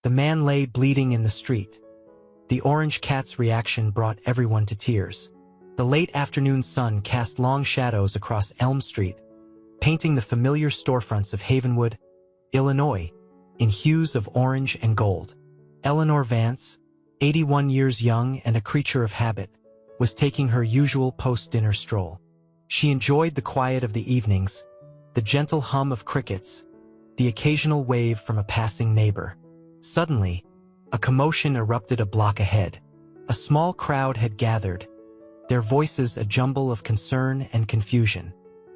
The man lay bleeding in the street. The orange cat's reaction brought everyone to tears. The late afternoon sun cast long shadows across Elm Street, painting the familiar storefronts of Havenwood, Illinois, in hues of orange and gold. Eleanor Vance, 81 years young and a creature of habit, was taking her usual post-dinner stroll. She enjoyed the quiet of the evenings, the gentle hum of crickets, the occasional wave from a passing neighbor. Suddenly, a commotion erupted a block ahead. A small crowd had gathered, their voices a jumble of concern and confusion.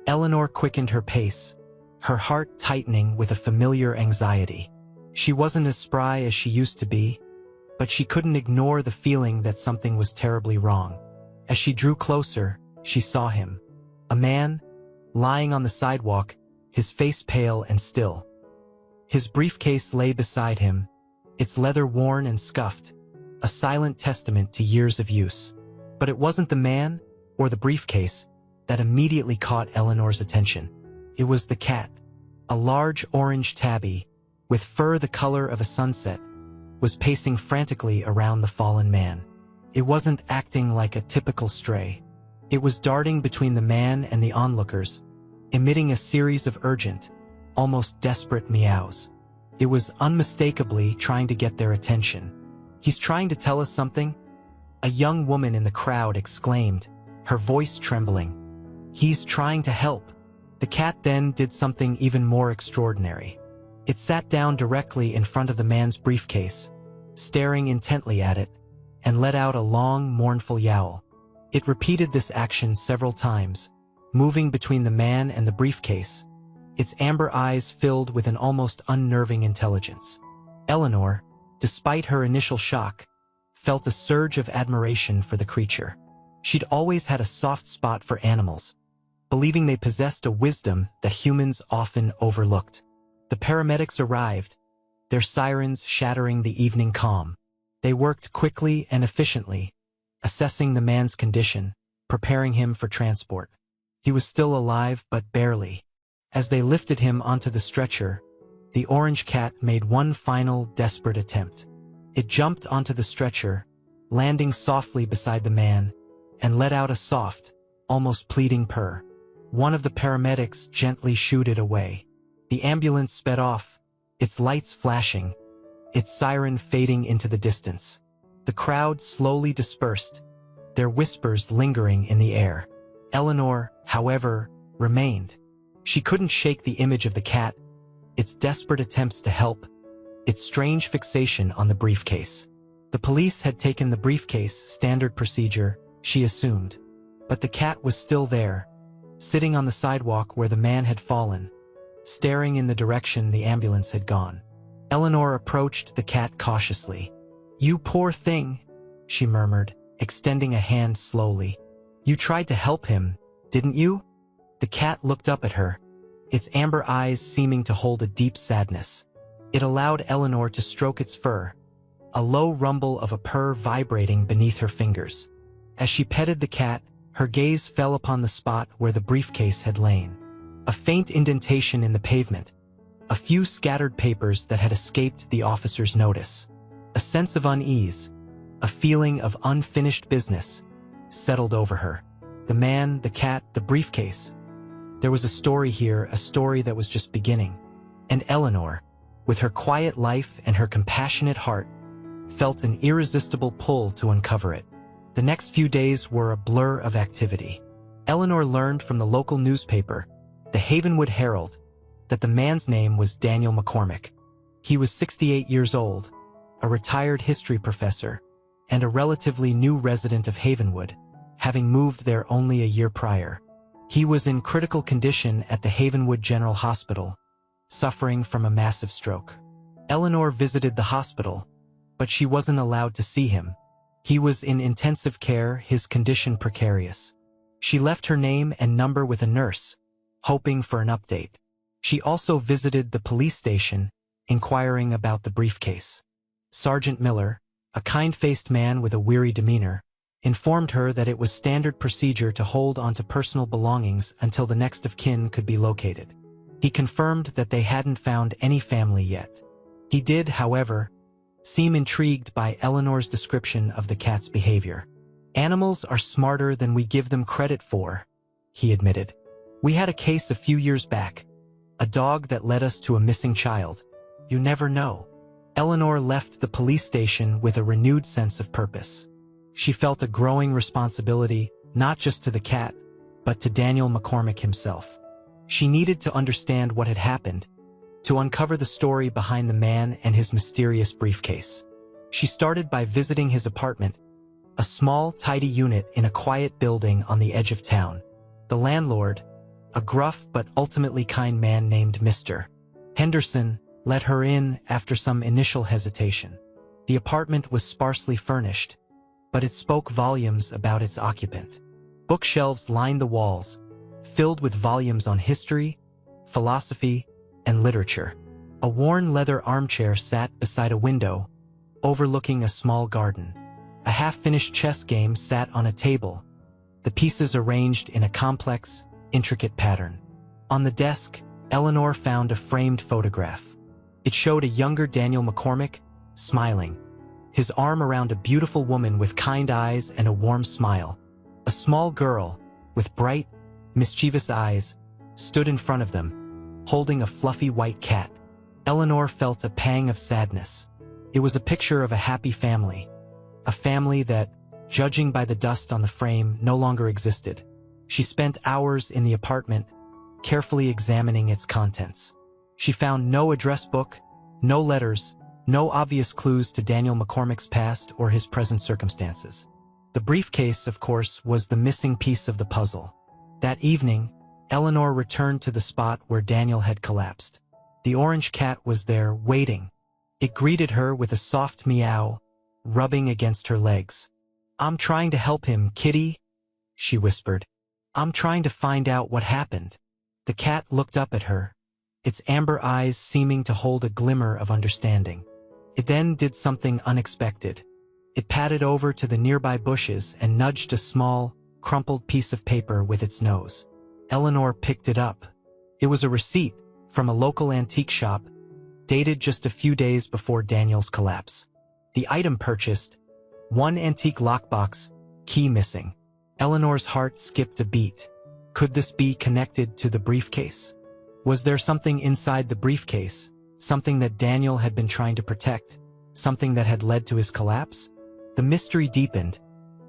Eleanor quickened her pace, her heart tightening with a familiar anxiety. She wasn't as spry as she used to be, but she couldn't ignore the feeling that something was terribly wrong. As she drew closer, she saw him. A man, lying on the sidewalk, his face pale and still. His briefcase lay beside him, its leather worn and scuffed, a silent testament to years of use. But it wasn't the man, or the briefcase, that immediately caught Eleanor's attention. It was the cat. A large orange tabby, with fur the color of a sunset, was pacing frantically around the fallen man. It wasn't acting like a typical stray. It was darting between the man and the onlookers, emitting a series of urgent, almost desperate meows. It was unmistakably trying to get their attention. "He's trying to tell us something?" a young woman in the crowd exclaimed, her voice trembling. "He's trying to help." The cat then did something even more extraordinary. It sat down directly in front of the man's briefcase, staring intently at it, and let out a long, mournful yowl. It repeated this action several times, moving between the man and the briefcase, its amber eyes filled with an almost unnerving intelligence. Eleanor, despite her initial shock, felt a surge of admiration for the creature. She'd always had a soft spot for animals, believing they possessed a wisdom that humans often overlooked. The paramedics arrived, their sirens shattering the evening calm. They worked quickly and efficiently, assessing the man's condition, preparing him for transport. He was still alive, but barely. As they lifted him onto the stretcher, the orange cat made one final, desperate attempt. It jumped onto the stretcher, landing softly beside the man, and let out a soft, almost pleading purr. One of the paramedics gently shooed it away. The ambulance sped off, its lights flashing, its siren fading into the distance. The crowd slowly dispersed, their whispers lingering in the air. Eleanor, however, remained. She couldn't shake the image of the cat, its desperate attempts to help, its strange fixation on the briefcase. The police had taken the briefcase, standard procedure, she assumed. But the cat was still there, sitting on the sidewalk where the man had fallen, staring in the direction the ambulance had gone. Eleanor approached the cat cautiously. "You poor thing," she murmured, extending a hand slowly. "You tried to help him, didn't you?" The cat looked up at her, its amber eyes seeming to hold a deep sadness. It allowed Eleanor to stroke its fur, a low rumble of a purr vibrating beneath her fingers. As she petted the cat, her gaze fell upon the spot where the briefcase had lain. A faint indentation in the pavement, a few scattered papers that had escaped the officer's notice. A sense of unease, a feeling of unfinished business, settled over her. The man, the cat, the briefcase. There was a story here, a story that was just beginning. And Eleanor, with her quiet life and her compassionate heart, felt an irresistible pull to uncover it. The next few days were a blur of activity. Eleanor learned from the local newspaper, the Havenwood Herald, that the man's name was Daniel McCormick. He was 68 years old, a retired history professor, and a relatively new resident of Havenwood, having moved there only a year prior. He was in critical condition at the Havenwood General Hospital, suffering from a massive stroke. Eleanor visited the hospital, but she wasn't allowed to see him. He was in intensive care, his condition precarious. She left her name and number with a nurse, hoping for an update. She also visited the police station, inquiring about the briefcase. Sergeant Miller, a kind-faced man with a weary demeanor, informed her that it was standard procedure to hold onto personal belongings until the next of kin could be located. He confirmed that they hadn't found any family yet. He did, however, seem intrigued by Eleanor's description of the cat's behavior. "Animals are smarter than we give them credit for," he admitted. "We had a case a few years back. A dog that led us to a missing child. You never know." Eleanor left the police station with a renewed sense of purpose. She felt a growing responsibility, not just to the cat, but to Daniel McCormick himself. She needed to understand what had happened, to uncover the story behind the man and his mysterious briefcase. She started by visiting his apartment, a small, tidy unit in a quiet building on the edge of town. The landlord, a gruff but ultimately kind man named Mr. Henderson, let her in after some initial hesitation. The apartment was sparsely furnished, but it spoke volumes about its occupant. Bookshelves lined the walls, filled with volumes on history, philosophy, and literature. A worn leather armchair sat beside a window, overlooking a small garden. A half-finished chess game sat on a table, the pieces arranged in a complex, intricate pattern. On the desk, Eleanor found a framed photograph. It showed a younger Daniel McCormick, smiling, his arm around a beautiful woman with kind eyes and a warm smile. A small girl, with bright, mischievous eyes, stood in front of them, holding a fluffy white cat. Eleanor felt a pang of sadness. It was a picture of a happy family, a family that, judging by the dust on the frame, no longer existed. She spent hours in the apartment, carefully examining its contents. She found no address book, no letters, no obvious clues to Daniel McCormick's past or his present circumstances. The briefcase, of course, was the missing piece of the puzzle. That evening, Eleanor returned to the spot where Daniel had collapsed. The orange cat was there, waiting. It greeted her with a soft meow, rubbing against her legs. "I'm trying to help him, kitty," she whispered. "I'm trying to find out what happened." The cat looked up at her, its amber eyes seeming to hold a glimmer of understanding. It then did something unexpected. It padded over to the nearby bushes and nudged a small, crumpled piece of paper with its nose. Eleanor picked it up. It was a receipt from a local antique shop, dated just a few days before Daniel's collapse. The item purchased, one antique lockbox, key missing. Eleanor's heart skipped a beat. Could this be connected to the briefcase? Was there something inside the briefcase, something that Daniel had been trying to protect, something that had led to his collapse? The mystery deepened,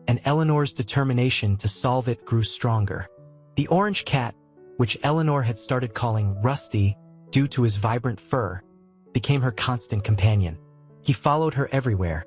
and Eleanor's determination to solve it grew stronger. The orange cat, which Eleanor had started calling Rusty due to his vibrant fur, became her constant companion. He followed her everywhere,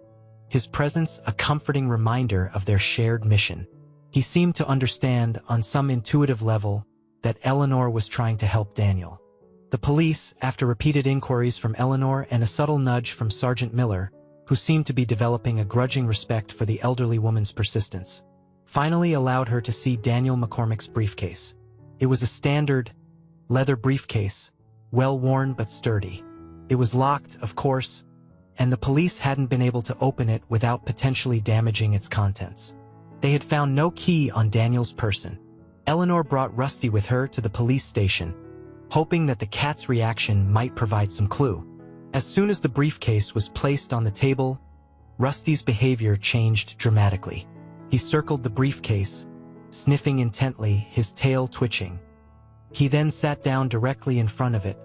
his presence a comforting reminder of their shared mission. He seemed to understand on some intuitive level that Eleanor was trying to help Daniel. The police, after repeated inquiries from Eleanor and a subtle nudge from Sergeant Miller, who seemed to be developing a grudging respect for the elderly woman's persistence, finally allowed her to see Daniel McCormick's briefcase. It was a standard, leather briefcase, well-worn but sturdy. It was locked, of course, and the police hadn't been able to open it without potentially damaging its contents. They had found no key on Daniel's person. Eleanor brought Rusty with her to the police station, hoping that the cat's reaction might provide some clue. As soon as the briefcase was placed on the table, Rusty's behavior changed dramatically. He circled the briefcase, sniffing intently, his tail twitching. He then sat down directly in front of it,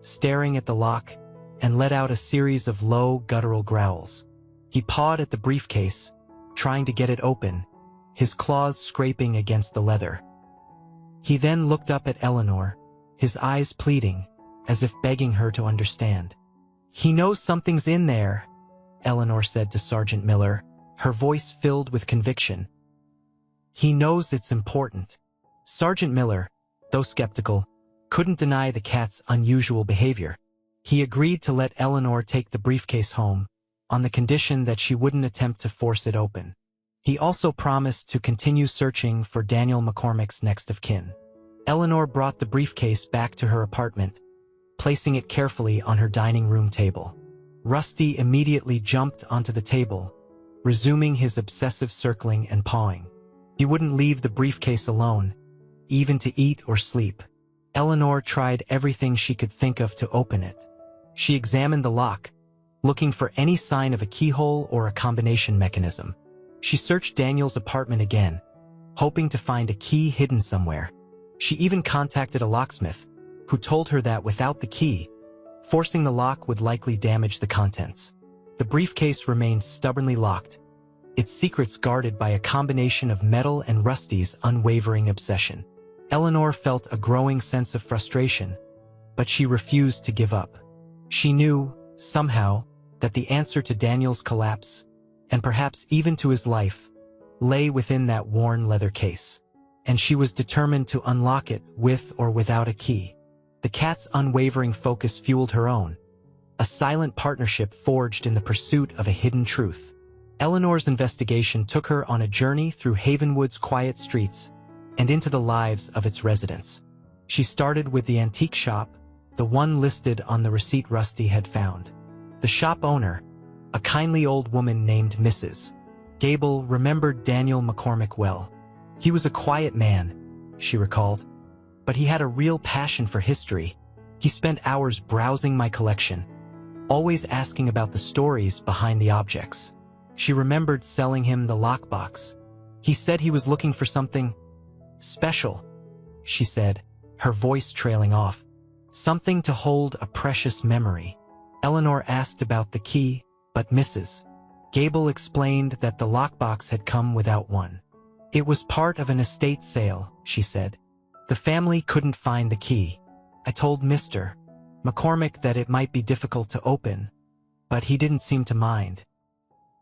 staring at the lock, and let out a series of low, guttural growls. He pawed at the briefcase, trying to get it open, his claws scraping against the leather. He then looked up at Eleanor, his eyes pleading, as if begging her to understand. "He knows something's in there," Eleanor said to Sergeant Miller, her voice filled with conviction. "He knows it's important." Sergeant Miller, though skeptical, couldn't deny the cat's unusual behavior. He agreed to let Eleanor take the briefcase home, on the condition that she wouldn't attempt to force it open. He also promised to continue searching for Daniel McCormick's next of kin. Eleanor brought the briefcase back to her apartment, placing it carefully on her dining room table. Rusty immediately jumped onto the table, resuming his obsessive circling and pawing. He wouldn't leave the briefcase alone, even to eat or sleep. Eleanor tried everything she could think of to open it. She examined the lock, looking for any sign of a keyhole or a combination mechanism. She searched Daniel's apartment again, hoping to find a key hidden somewhere. She even contacted a locksmith, who told her that without the key, forcing the lock would likely damage the contents. The briefcase remained stubbornly locked, its secrets guarded by a combination of metal and Rusty's unwavering obsession. Eleanor felt a growing sense of frustration, but she refused to give up. She knew, somehow, that the answer to Daniel's collapse, and perhaps even to his life, lay within that worn leather case. And she was determined to unlock it with or without a key. The cat's unwavering focus fueled her own, a silent partnership forged in the pursuit of a hidden truth. Eleanor's investigation took her on a journey through Havenwood's quiet streets and into the lives of its residents. She started with the antique shop, the one listed on the receipt Rusty had found. The shop owner, a kindly old woman named Mrs. Gable, remembered Daniel McCormick well. He was a quiet man, she recalled, but he had a real passion for history. He spent hours browsing my collection, always asking about the stories behind the objects. She remembered selling him the lockbox. He said he was looking for something special, she said, her voice trailing off. Something to hold a precious memory. Eleanor asked about the key, but Mrs. Gable explained that the lockbox had come without one. It was part of an estate sale, she said. The family couldn't find the key. I told Mr. McCormick that it might be difficult to open, but he didn't seem to mind.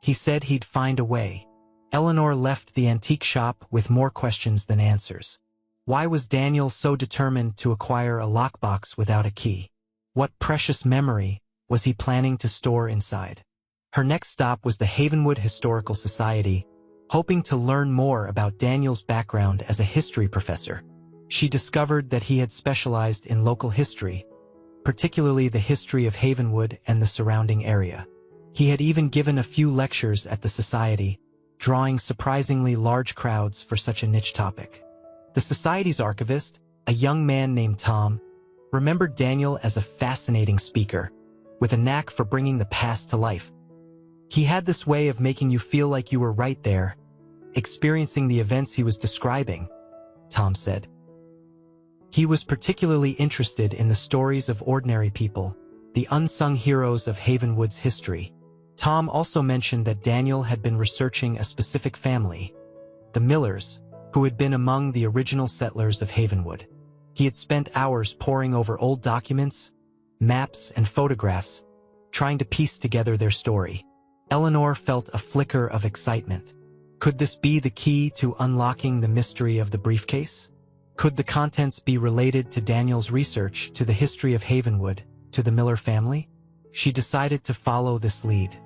He said he'd find a way. Eleanor left the antique shop with more questions than answers. Why was Daniel so determined to acquire a lockbox without a key? What precious memory was he planning to store inside? Her next stop was the Havenwood Historical Society, hoping to learn more about Daniel's background as a history professor. She discovered that he had specialized in local history, particularly the history of Havenwood and the surrounding area. He had even given a few lectures at the society, drawing surprisingly large crowds for such a niche topic. The society's archivist, a young man named Tom, remembered Daniel as a fascinating speaker, with a knack for bringing the past to life. He had this way of making you feel like you were right there, experiencing the events he was describing, Tom said. He was particularly interested in the stories of ordinary people, the unsung heroes of Havenwood's history. Tom also mentioned that Daniel had been researching a specific family, the Millers, who had been among the original settlers of Havenwood. He had spent hours poring over old documents, maps, and photographs, trying to piece together their story. Eleanor felt a flicker of excitement. Could this be the key to unlocking the mystery of the briefcase? Could the contents be related to Daniel's research, to the history of Havenwood, to the Miller family? She decided to follow this lead.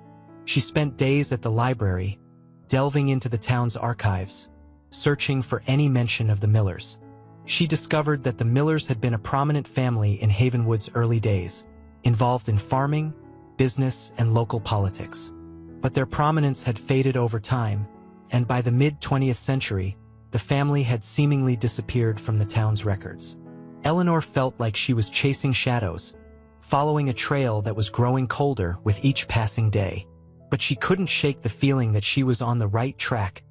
She spent days at the library, delving into the town's archives, searching for any mention of the Millers. She discovered that the Millers had been a prominent family in Havenwood's early days, involved in farming, business, and local politics. But their prominence had faded over time, and by the mid-20th century, the family had seemingly disappeared from the town's records. Eleanor felt like she was chasing shadows, following a trail that was growing colder with each passing day. But she couldn't shake the feeling that she was on the right track,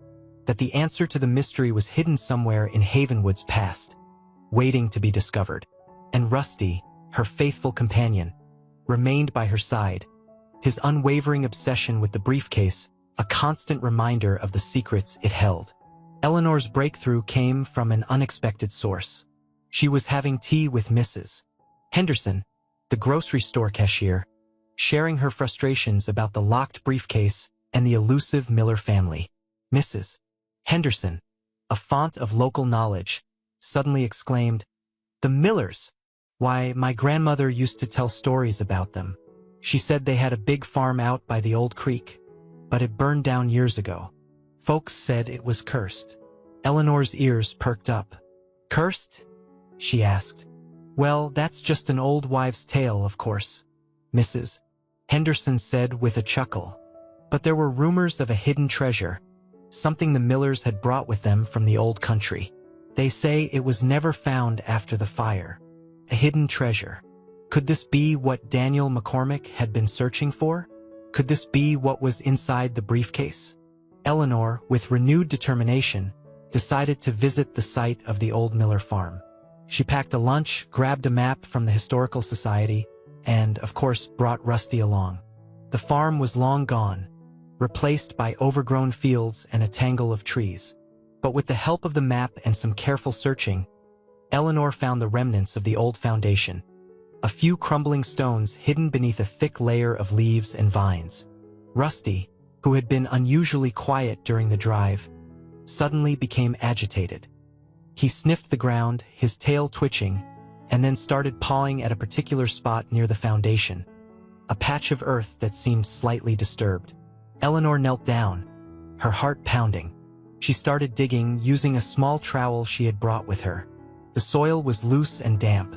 that the answer to the mystery was hidden somewhere in Havenwood's past, waiting to be discovered. And Rusty, her faithful companion, remained by her side, his unwavering obsession with the briefcase a constant reminder of the secrets it held. Eleanor's breakthrough came from an unexpected source. She was having tea with Mrs. Henderson, the grocery store cashier, sharing her frustrations about the locked briefcase and the elusive Miller family. Mrs. Henderson, a font of local knowledge, suddenly exclaimed, "The Millers! Why, my grandmother used to tell stories about them. She said they had a big farm out by the old creek, but it burned down years ago. Folks said it was cursed." Eleanor's ears perked up. "Cursed?" she asked. "Well, that's just an old wives' tale, of course," Mrs. Henderson said with a chuckle. "But there were rumors of a hidden treasure, something the Millers had brought with them from the old country. They say it was never found after the fire. A hidden treasure. Could this be what Daniel McCormick had been searching for?" Could this be what was inside the briefcase? Eleanor, with renewed determination, decided to visit the site of the old Miller farm. She packed a lunch, grabbed a map from the Historical Society, and, of course, brought Rusty along. The farm was long gone, replaced by overgrown fields and a tangle of trees. But with the help of the map and some careful searching, Eleanor found the remnants of the old foundation, a few crumbling stones hidden beneath a thick layer of leaves and vines. Rusty, who had been unusually quiet during the drive, suddenly became agitated. He sniffed the ground, his tail twitching, and then started pawing at a particular spot near the foundation, a patch of earth that seemed slightly disturbed. Eleanor knelt down, her heart pounding. She started digging using a small trowel she had brought with her. The soil was loose and damp.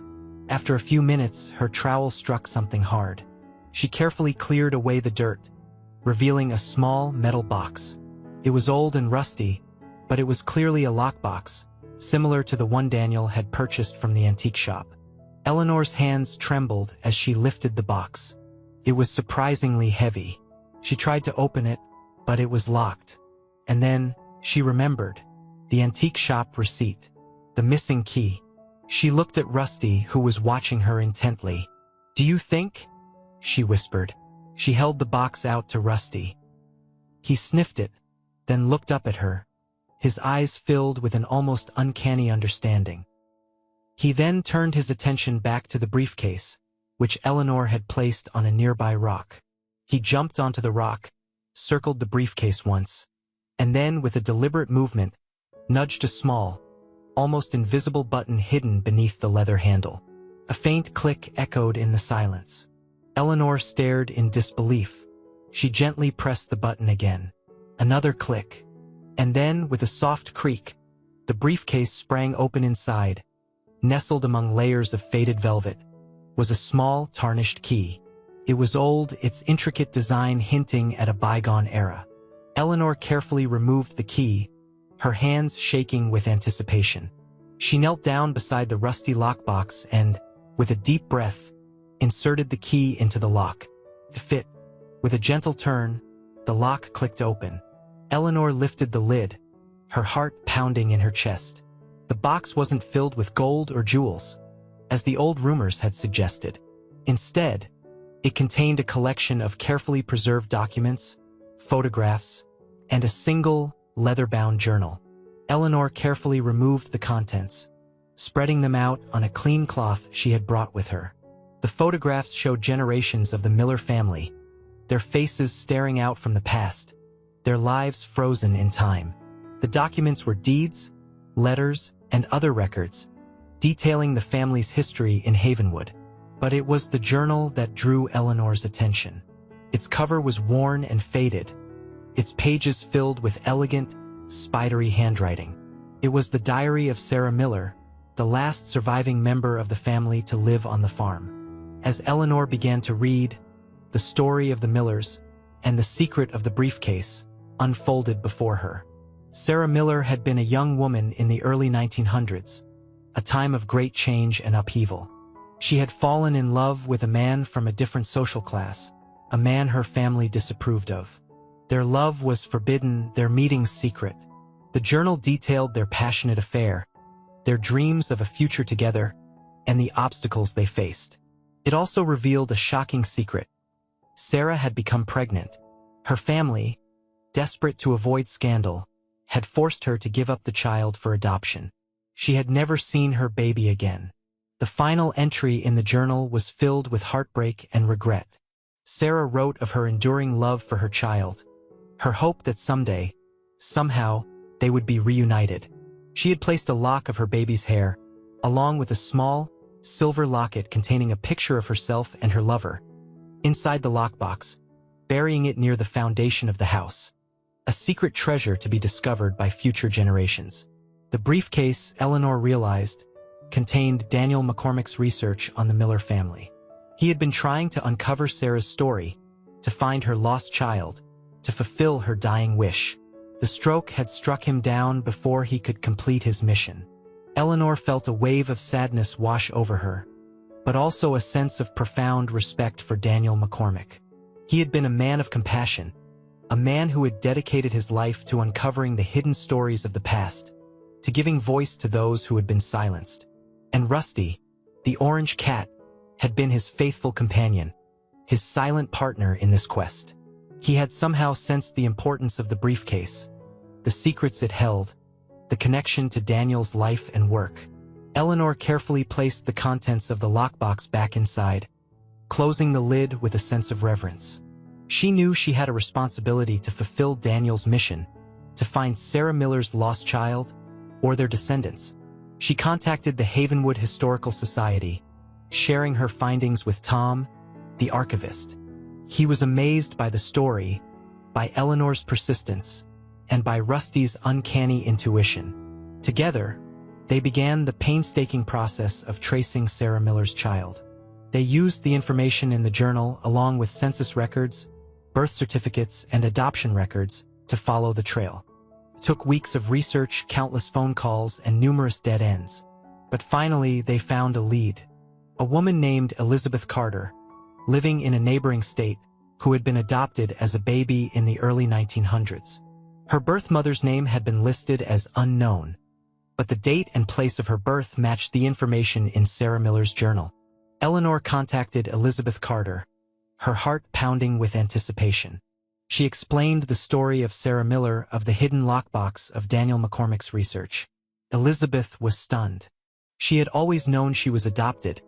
After a few minutes, her trowel struck something hard. She carefully cleared away the dirt, revealing a small metal box. It was old and rusty, but it was clearly a lockbox, similar to the one Daniel had purchased from the antique shop. Eleanor's hands trembled as she lifted the box. It was surprisingly heavy. She tried to open it, but it was locked. And then she remembered the antique shop receipt, the missing key. She looked at Rusty, who was watching her intently. "Do you think?" she whispered. She held the box out to Rusty. He sniffed it, then looked up at her, his eyes filled with an almost uncanny understanding. He then turned his attention back to the briefcase, which Eleanor had placed on a nearby rock. He jumped onto the rock, circled the briefcase once, and then, with a deliberate movement, nudged a small, almost invisible button hidden beneath the leather handle. A faint click echoed in the silence. Eleanor stared in disbelief. She gently pressed the button again. Another click. And then, with a soft creak, the briefcase sprang open inside. Nestled among layers of faded velvet was a small, tarnished key. It was old, its intricate design hinting at a bygone era. Eleanor carefully removed the key, her hands shaking with anticipation. She knelt down beside the rusty lockbox and, with a deep breath, inserted the key into the lock. To fit. With a gentle turn, the lock clicked open. Eleanor lifted the lid, her heart pounding in her chest. The box wasn't filled with gold or jewels, as the old rumors had suggested. Instead, it contained a collection of carefully preserved documents, photographs, and a single, leather-bound journal. Eleanor carefully removed the contents, spreading them out on a clean cloth she had brought with her. The photographs showed generations of the Miller family, their faces staring out from the past, their lives frozen in time. The documents were deeds, letters, and other records, detailing the family's history in Havenwood. But it was the journal that drew Eleanor's attention. Its cover was worn and faded, its pages filled with elegant, spidery handwriting. It was the diary of Sarah Miller, the last surviving member of the family to live on the farm. As Eleanor began to read, the story of the Millers and the secret of the briefcase unfolded before her. Sarah Miller had been a young woman in the early 1900s, a time of great change and upheaval. She had fallen in love with a man from a different social class, a man her family disapproved of. Their love was forbidden, their meetings secret. The journal detailed their passionate affair, their dreams of a future together, and the obstacles they faced. It also revealed a shocking secret. Sarah had become pregnant. Her family, desperate to avoid scandal, had forced her to give up the child for adoption. She had never seen her baby again. The final entry in the journal was filled with heartbreak and regret. Sarah wrote of her enduring love for her child, her hope that someday, somehow, they would be reunited. She had placed a lock of her baby's hair, along with a small, silver locket containing a picture of herself and her lover, inside the lockbox, burying it near the foundation of the house. A secret treasure to be discovered by future generations. The briefcase, Eleanor realized, contained Daniel McCormick's research on the Miller family. He had been trying to uncover Sarah's story, to find her lost child, to fulfill her dying wish. The stroke had struck him down before he could complete his mission. Eleanor felt a wave of sadness wash over her, but also a sense of profound respect for Daniel McCormick. He had been a man of compassion, a man who had dedicated his life to uncovering the hidden stories of the past, to giving voice to those who had been silenced. And Rusty, the orange cat, had been his faithful companion, his silent partner in this quest. He had somehow sensed the importance of the briefcase, the secrets it held, the connection to Daniel's life and work. Eleanor carefully placed the contents of the lockbox back inside, closing the lid with a sense of reverence. She knew she had a responsibility to fulfill Daniel's mission, to find Sarah Miller's lost child or their descendants. She contacted the Havenwood Historical Society, sharing her findings with Tom, the archivist. He was amazed by the story, by Eleanor's persistence, and by Rusty's uncanny intuition. Together, they began the painstaking process of tracing Sarah Miller's child. They used the information in the journal along with census records, birth certificates, and adoption records to follow the trail. It took weeks of research, countless phone calls, and numerous dead ends. But finally, they found a lead. A woman named Elizabeth Carter, living in a neighboring state, who had been adopted as a baby in the early 1900s. Her birth mother's name had been listed as unknown, but the date and place of her birth matched the information in Sarah Miller's journal. Eleanor contacted Elizabeth Carter, her heart pounding with anticipation. She explained the story of Sarah Miller, of the hidden lockbox of Daniel McCormick's research. Elizabeth was stunned. She had always known she was adopted,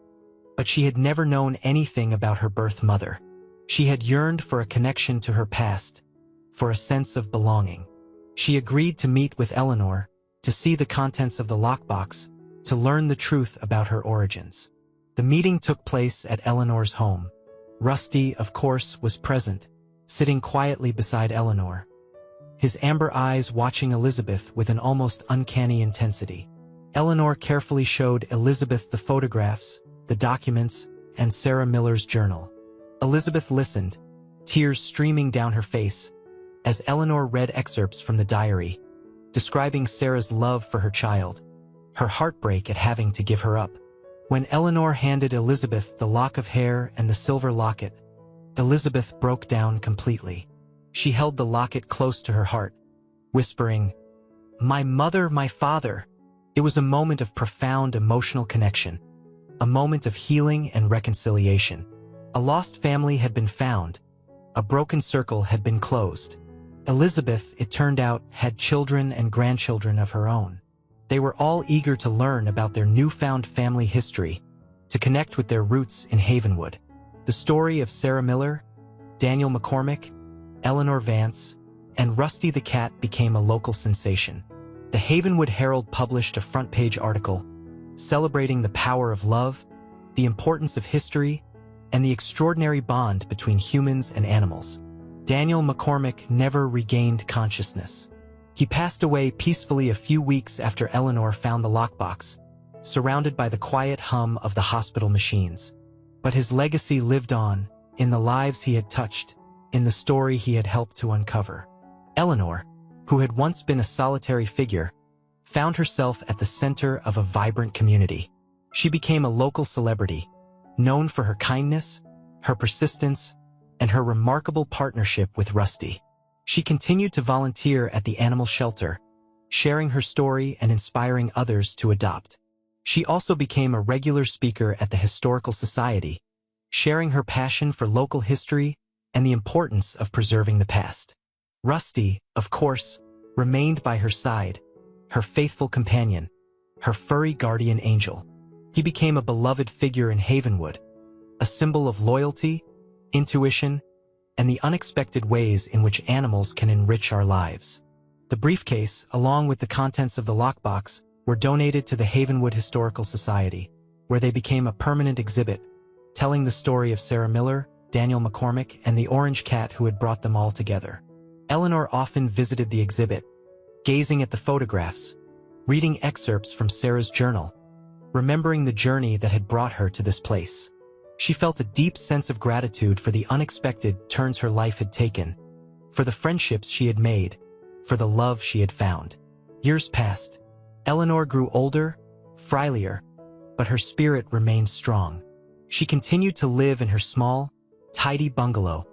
but she had never known anything about her birth mother. She had yearned for a connection to her past, for a sense of belonging. She agreed to meet with Eleanor, to see the contents of the lockbox, to learn the truth about her origins. The meeting took place at Eleanor's home. Rusty, of course, was present, sitting quietly beside Eleanor, his amber eyes watching Elizabeth with an almost uncanny intensity. Eleanor carefully showed Elizabeth the photographs, the documents, and Sarah Miller's journal. Elizabeth listened, tears streaming down her face, as Eleanor read excerpts from the diary, describing Sarah's love for her child, her heartbreak at having to give her up. When Eleanor handed Elizabeth the lock of hair and the silver locket, Elizabeth broke down completely. She held the locket close to her heart, whispering, "My mother, my father." It was a moment of profound emotional connection, a moment of healing and reconciliation. A lost family had been found, a broken circle had been closed. Elizabeth, it turned out, had children and grandchildren of her own. They were all eager to learn about their newfound family history, to connect with their roots in Havenwood. The story of Sarah Miller, Daniel McCormick, Eleanor Vance, and Rusty the cat became a local sensation. The Havenwood Herald published a front-page article celebrating the power of love, the importance of history, and the extraordinary bond between humans and animals. Daniel McCormick never regained consciousness. He passed away peacefully a few weeks after Eleanor found the lockbox, surrounded by the quiet hum of the hospital machines. But his legacy lived on, in the lives he had touched, in the story he had helped to uncover. Eleanor, who had once been a solitary figure, found herself at the center of a vibrant community. She became a local celebrity, known for her kindness, her persistence, and her remarkable partnership with Rusty. She continued to volunteer at the animal shelter, sharing her story and inspiring others to adopt. She also became a regular speaker at the Historical Society, sharing her passion for local history and the importance of preserving the past. Rusty, of course, remained by her side, her faithful companion, her furry guardian angel. He became a beloved figure in Havenwood, a symbol of loyalty, intuition, and the unexpected ways in which animals can enrich our lives. The briefcase, along with the contents of the lockbox, were donated to the Havenwood Historical Society, where they became a permanent exhibit, telling the story of Sarah Miller, Daniel McCormick, and the orange cat who had brought them all together. Eleanor often visited the exhibit, gazing at the photographs, reading excerpts from Sarah's journal, remembering the journey that had brought her to this place. She felt a deep sense of gratitude for the unexpected turns her life had taken, for the friendships she had made, for the love she had found. Years passed. Eleanor grew older, frilier, but her spirit remained strong. She continued to live in her small, tidy bungalow,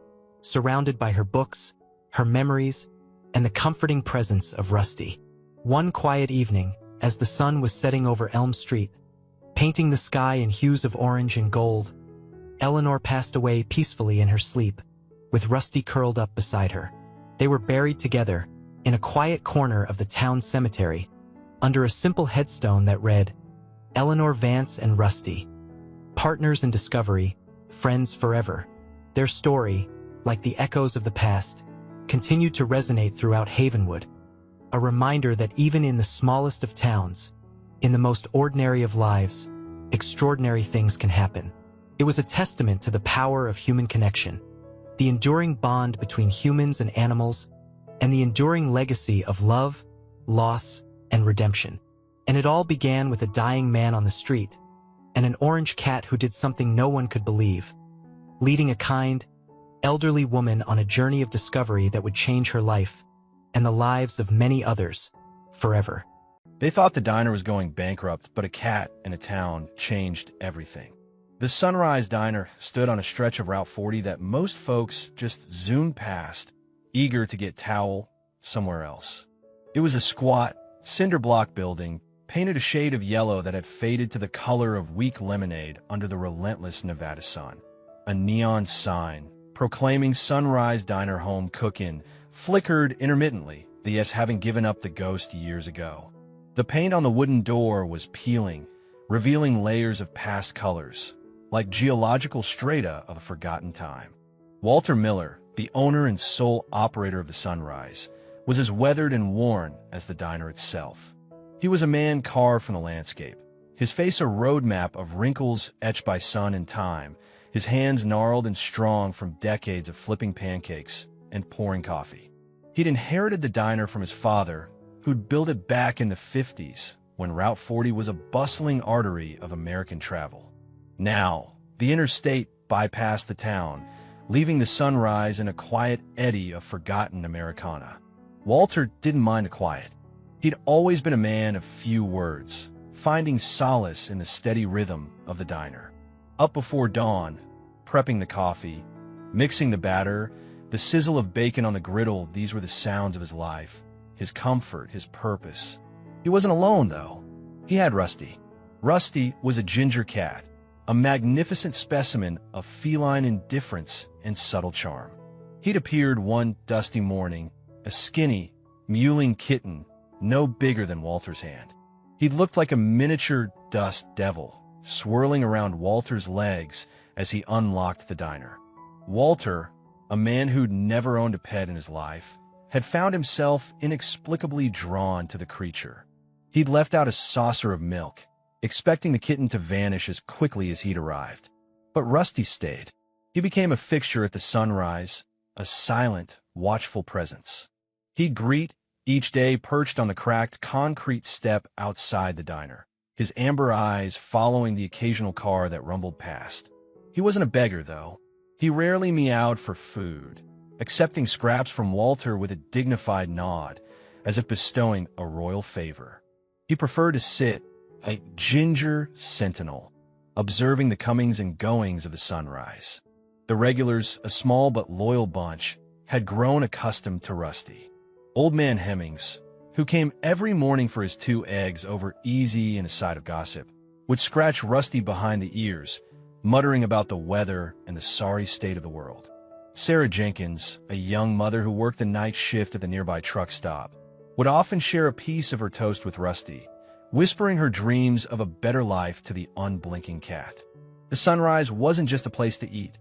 surrounded by her books, her memories, and the comforting presence of Rusty. One quiet evening, as the sun was setting over Elm Street, painting the sky in hues of orange and gold, Eleanor passed away peacefully in her sleep, with Rusty curled up beside her. They were buried together, in a quiet corner of the town cemetery, under a simple headstone that read, Eleanor Vance and Rusty, partners in discovery, friends forever. Their story, like the echoes of the past, continued to resonate throughout Havenwood, a reminder that even in the smallest of towns, in the most ordinary of lives, extraordinary things can happen. It was a testament to the power of human connection, the enduring bond between humans and animals, and the enduring legacy of love, loss, and redemption. And it all began with a dying man on the street, and an orange cat who did something no one could believe, leading a kind, elderly woman on a journey of discovery that would change her life, and the lives of many others, forever. They thought the diner was going bankrupt, but a cat in a town changed everything. The Sunrise Diner stood on a stretch of Route 40 that most folks just zoomed past, eager to get towel somewhere else. It was a squat, cinder block building, painted a shade of yellow that had faded to the color of weak lemonade under the relentless Nevada sun. A neon sign proclaiming Sunrise Diner Home Cook-In flickered intermittently, the S having given up the ghost years ago. The paint on the wooden door was peeling, revealing layers of past colors, like geological strata of a forgotten time. Walter Miller, the owner and sole operator of the Sunrise, was as weathered and worn as the diner itself. He was a man carved from the landscape, his face a roadmap of wrinkles etched by sun and time, his hands gnarled and strong from decades of flipping pancakes and pouring coffee. He'd inherited the diner from his father, who'd built it back in the 50s when Route 40 was a bustling artery of American travel. Now, the interstate bypassed the town, leaving the Sunrise in a quiet eddy of forgotten Americana. Walter didn't mind the quiet. He'd always been a man of few words, finding solace in the steady rhythm of the diner. Up before dawn, prepping the coffee, mixing the batter, the sizzle of bacon on the griddle, these were the sounds of his life, his comfort, his purpose. He wasn't alone, though. He had Rusty. Rusty was a ginger cat, a magnificent specimen of feline indifference and subtle charm. He'd appeared one dusty morning, a skinny, mewling kitten, no bigger than Walter's hand. He looked like a miniature dust devil, swirling around Walter's legs as he unlocked the diner. Walter, a man who'd never owned a pet in his life, had found himself inexplicably drawn to the creature. He'd left out a saucer of milk, expecting the kitten to vanish as quickly as he'd arrived. But Rusty stayed. He became a fixture at the Sunrise, a silent, watchful presence. He'd greet each day perched on the cracked concrete step outside the diner, his amber eyes following the occasional car that rumbled past. He wasn't a beggar, though. He rarely meowed for food, accepting scraps from Walter with a dignified nod, as if bestowing a royal favor. He preferred to sit, a ginger sentinel, observing the comings and goings of the Sunrise. The regulars, a small but loyal bunch, had grown accustomed to Rusty. Old Man Hemmings, who came every morning for his 2 eggs over easy and a side of gossip, would scratch Rusty behind the ears, muttering about the weather and the sorry state of the world. Sarah Jenkins, a young mother who worked the night shift at the nearby truck stop, would often share a piece of her toast with Rusty, whispering her dreams of a better life to the unblinking cat. The Sunrise wasn't just a place to eat.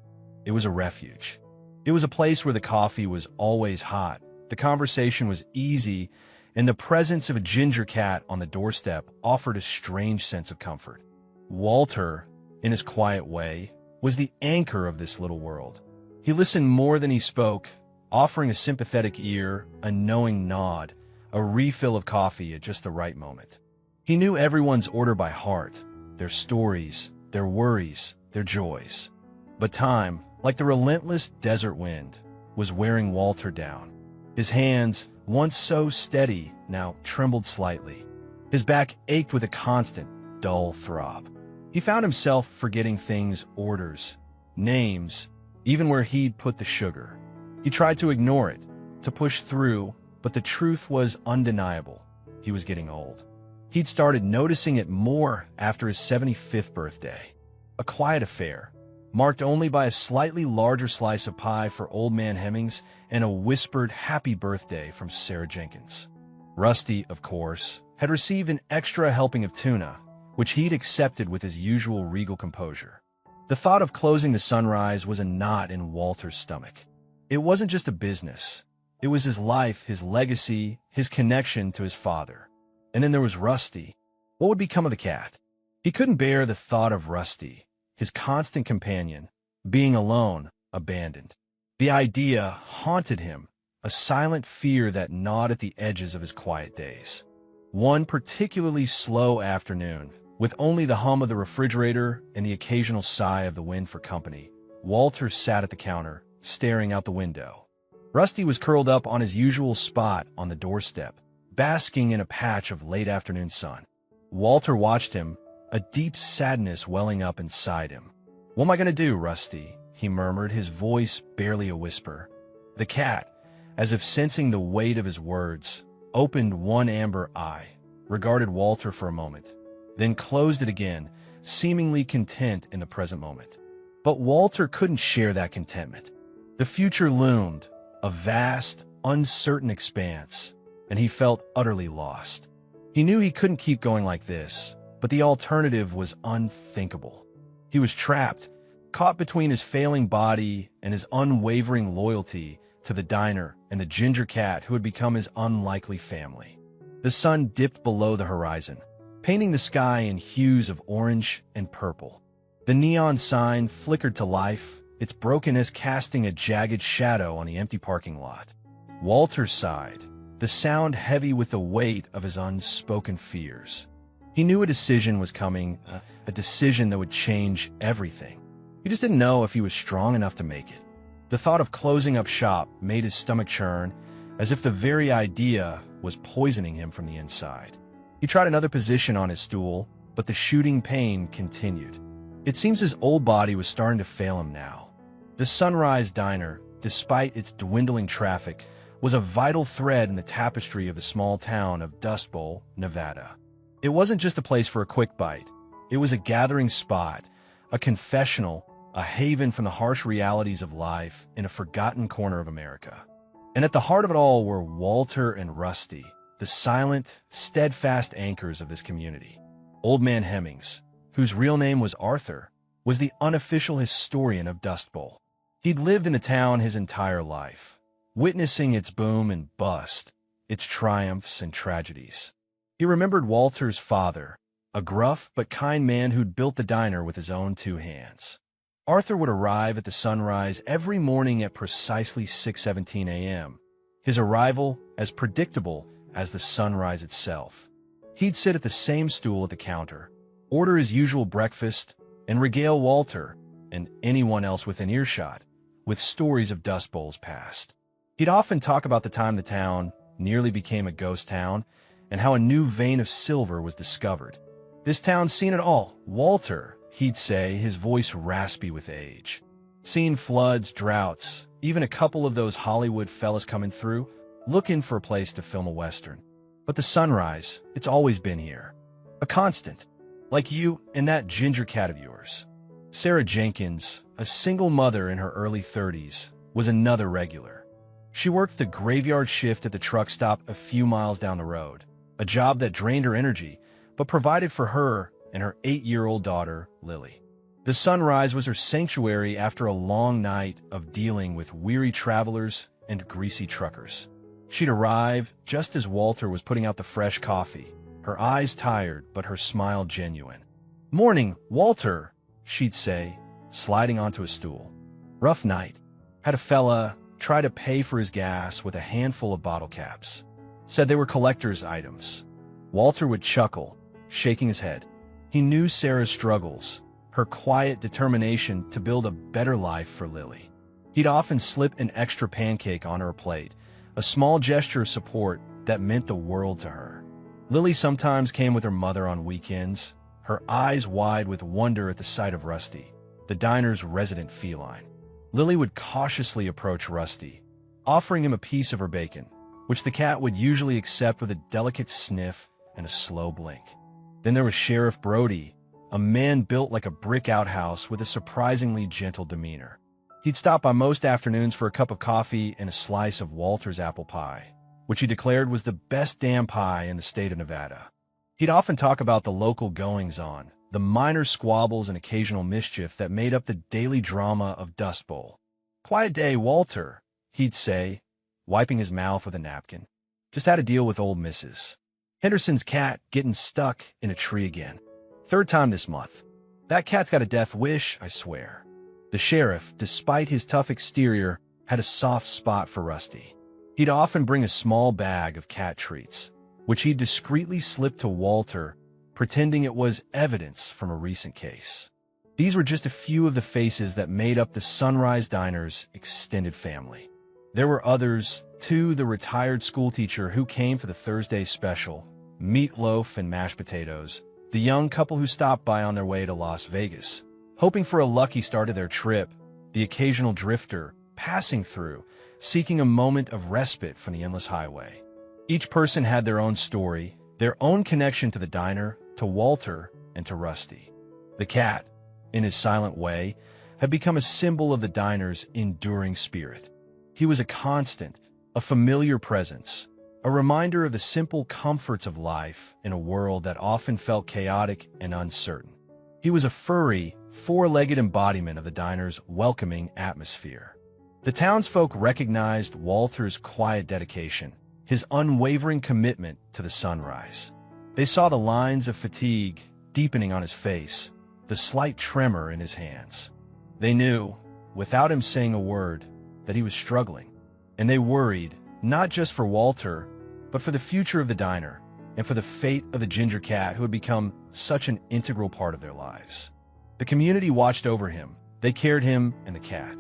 It was a refuge. It was a place where the coffee was always hot, the conversation was easy, and the presence of a ginger cat on the doorstep offered a strange sense of comfort. Walter, in his quiet way, was the anchor of this little world. He listened more than he spoke, offering a sympathetic ear, a knowing nod, a refill of coffee at just the right moment. He knew everyone's order by heart, their stories, their worries, their joys. But time, like the relentless desert wind, was wearing Walter down. His hands, once so steady, now trembled slightly. His back ached with a constant, dull throb. He found himself forgetting things, orders, names, even where he'd put the sugar. He tried to ignore it, to push through, but the truth was undeniable. He was getting old. He'd started noticing it more after his 75th birthday. A quiet affair, marked only by a slightly larger slice of pie for Old Man Hemmings and a whispered happy birthday from Sarah Jenkins. Rusty, of course, had received an extra helping of tuna, which he'd accepted with his usual regal composure. The thought of closing the Sunrise was a knot in Walter's stomach. It wasn't just a business. It was his life, his legacy, his connection to his father. And then there was Rusty. What would become of the cat? He couldn't bear the thought of Rusty, his constant companion, being alone, abandoned. The idea haunted him, a silent fear that gnawed at the edges of his quiet days. One particularly slow afternoon, with only the hum of the refrigerator and the occasional sigh of the wind for company, Walter sat at the counter, staring out the window. Rusty was curled up on his usual spot on the doorstep, basking in a patch of late afternoon sun. Walter watched him, a deep sadness welling up inside him. "What am I going to do, Rusty?" he murmured, his voice barely a whisper. The cat, as if sensing the weight of his words, opened one amber eye, regarded Walter for a moment, then closed it again, seemingly content in the present moment. But Walter couldn't share that contentment. The future loomed, a vast, uncertain expanse, and he felt utterly lost. He knew he couldn't keep going like this, but the alternative was unthinkable. He was trapped, caught between his failing body and his unwavering loyalty to the diner and the ginger cat who had become his unlikely family. The sun dipped below the horizon, painting the sky in hues of orange and purple. The neon sign flickered to life, its brokenness casting a jagged shadow on the empty parking lot. Walter sighed, the sound heavy with the weight of his unspoken fears. He knew a decision was coming, a decision that would change everything. He just didn't know if he was strong enough to make it. The thought of closing up shop made his stomach churn, as if the very idea was poisoning him from the inside. He tried another position on his stool, but the shooting pain continued. It seems his old body was starting to fail him now. The Sunrise Diner, despite its dwindling traffic, was a vital thread in the tapestry of the small town of Dust Bowl, Nevada. It wasn't just a place for a quick bite. It was a gathering spot, a confessional, a haven from the harsh realities of life in a forgotten corner of America. And at the heart of it all were Walter and Rusty, the silent, steadfast anchors of this community. Old Man Hemmings, whose real name was Arthur, was the unofficial historian of Dust Bowl. He'd lived in the town his entire life, witnessing its boom and bust, its triumphs and tragedies. He remembered Walter's father, a gruff but kind man who'd built the diner with his own two hands. Arthur would arrive at the Sunrise every morning at precisely 6:17 a.m., his arrival as predictable as the sunrise itself. He'd sit at the same stool at the counter, order his usual breakfast, and regale Walter, and anyone else within earshot, with stories of Dust Bowl's past. He'd often talk about the time the town nearly became a ghost town, and how a new vein of silver was discovered. "This town's seen it all, Walter," he'd say, his voice raspy with age. "Seen floods, droughts, even a couple of those Hollywood fellas coming through, looking for a place to film a Western. But the Sunrise, it's always been here. A constant. Like you and that ginger cat of yours." Sarah Jenkins, a single mother in her early 30s, was another regular. She worked the graveyard shift at the truck stop a few miles down the road, a job that drained her energy, but provided for her and her 8-year-old daughter, Lily. The Sunrise was her sanctuary after a long night of dealing with weary travelers and greasy truckers. She'd arrive just as Walter was putting out the fresh coffee, her eyes tired but her smile genuine. "Morning, Walter," she'd say, sliding onto a stool. "Rough night. Had a fella try to pay for his gas with a handful of bottle caps. Said they were collector's items." Walter would chuckle, shaking his head. He knew Sarah's struggles, her quiet determination to build a better life for Lily. He'd often slip an extra pancake on her plate, a small gesture of support that meant the world to her. Lily sometimes came with her mother on weekends, her eyes wide with wonder at the sight of Rusty, the diner's resident feline. Lily would cautiously approach Rusty, offering him a piece of her bacon, which the cat would usually accept with a delicate sniff and a slow blink. Then there was Sheriff Brody, a man built like a brick outhouse with a surprisingly gentle demeanor. He'd stop by most afternoons for a cup of coffee and a slice of Walter's apple pie, which he declared was the best damn pie in the state of Nevada. He'd often talk about the local goings-on, the minor squabbles and occasional mischief that made up the daily drama of Dust Bowl. "Quiet day, Walter," he'd say, wiping his mouth with a napkin. "Just had to deal with old Mrs. Henderson's cat getting stuck in a tree again. Third time this month. That cat's got a death wish, I swear." The sheriff, despite his tough exterior, had a soft spot for Rusty. He'd often bring a small bag of cat treats, which he'd discreetly slip to Walter, pretending it was evidence from a recent case. These were just a few of the faces that made up the Sunrise Diner's extended family. There were others, too. The retired schoolteacher who came for the Thursday special, meatloaf and mashed potatoes, the young couple who stopped by on their way to Las Vegas, hoping for a lucky start to their trip, the occasional drifter passing through, seeking a moment of respite from the endless highway. Each person had their own story, their own connection to the diner, to Walter, and to Rusty. The cat, in his silent way, had become a symbol of the diner's enduring spirit. He was a constant, a familiar presence, a reminder of the simple comforts of life in a world that often felt chaotic and uncertain. He was a furry, four-legged embodiment of the diner's welcoming atmosphere. The townsfolk recognized Walter's quiet dedication, his unwavering commitment to the sunrise. They saw the lines of fatigue deepening on his face, the slight tremor in his hands. They knew, without him saying a word, that he was struggling, and they worried, not just for Walter, but for the future of the diner, and for the fate of the ginger cat who had become such an integral part of their lives. The community watched over him. They cared him and the cat.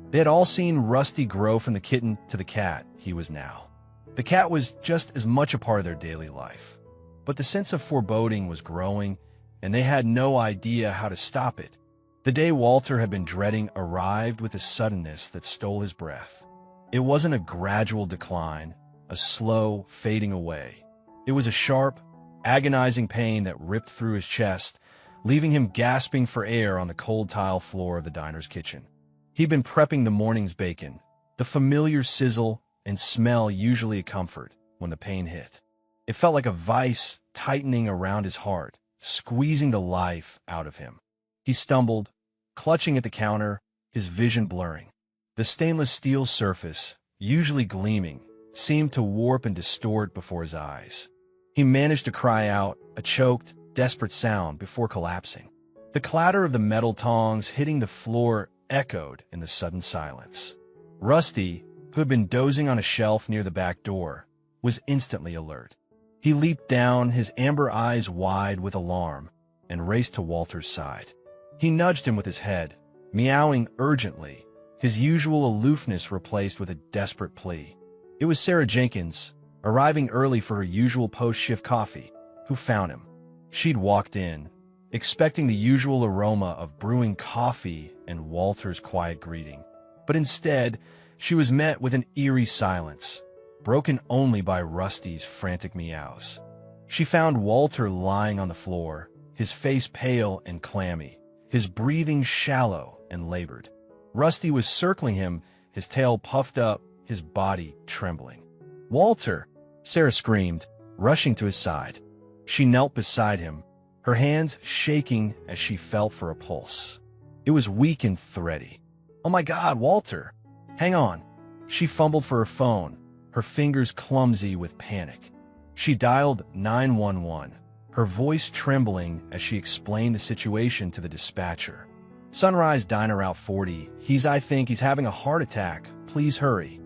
They had all seen Rusty grow from the kitten to the cat he was now. The cat was just as much a part of their daily life. But the sense of foreboding was growing, and they had no idea how to stop it. The day Walter had been dreading arrived with a suddenness that stole his breath. It wasn't a gradual decline, a slow fading away. It was a sharp, agonizing pain that ripped through his chest, leaving him gasping for air on the cold tile floor of the diner's kitchen. He'd been prepping the morning's bacon, the familiar sizzle and smell usually a comfort when the pain hit. It felt like a vice tightening around his heart, squeezing the life out of him. He stumbled, clutching at the counter, his vision blurring. The stainless steel surface, usually gleaming, seemed to warp and distort before his eyes. He managed to cry out, a choked, desperate sound before collapsing. The clatter of the metal tongs hitting the floor echoed in the sudden silence. Rusty, who had been dozing on a shelf near the back door, was instantly alert. He leaped down, his amber eyes wide with alarm, and raced to Walter's side. He nudged him with his head, meowing urgently, his usual aloofness replaced with a desperate plea. It was Sarah Jenkins, arriving early for her usual post-shift coffee, who found him. She'd walked in, expecting the usual aroma of brewing coffee and Walter's quiet greeting. But instead, she was met with an eerie silence, broken only by Rusty's frantic meows. She found Walter lying on the floor, his face pale and clammy, his breathing shallow and labored. Rusty was circling him, his tail puffed up, his body trembling. "Walter!" Sarah screamed, rushing to his side. She knelt beside him, her hands shaking as she felt for a pulse. It was weak and thready. "Oh my God, Walter! Hang on!" She fumbled for her phone, her fingers clumsy with panic. She dialed 911, her voice trembling as she explained the situation to the dispatcher. "Sunrise Diner Route 40. I think he's having a heart attack. Please hurry."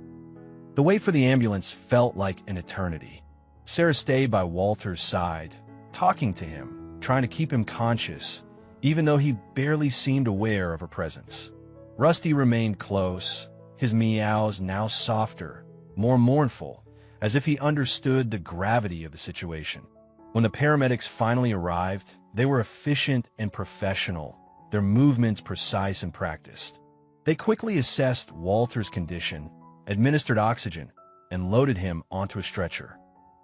The wait for the ambulance felt like an eternity. Sarah stayed by Walter's side, talking to him, trying to keep him conscious, even though he barely seemed aware of her presence. Rusty remained close, his meows now softer, more mournful, as if he understood the gravity of the situation. When the paramedics finally arrived, they were efficient and professional, their movements precise and practiced. They quickly assessed Walter's condition, administered oxygen, and loaded him onto a stretcher.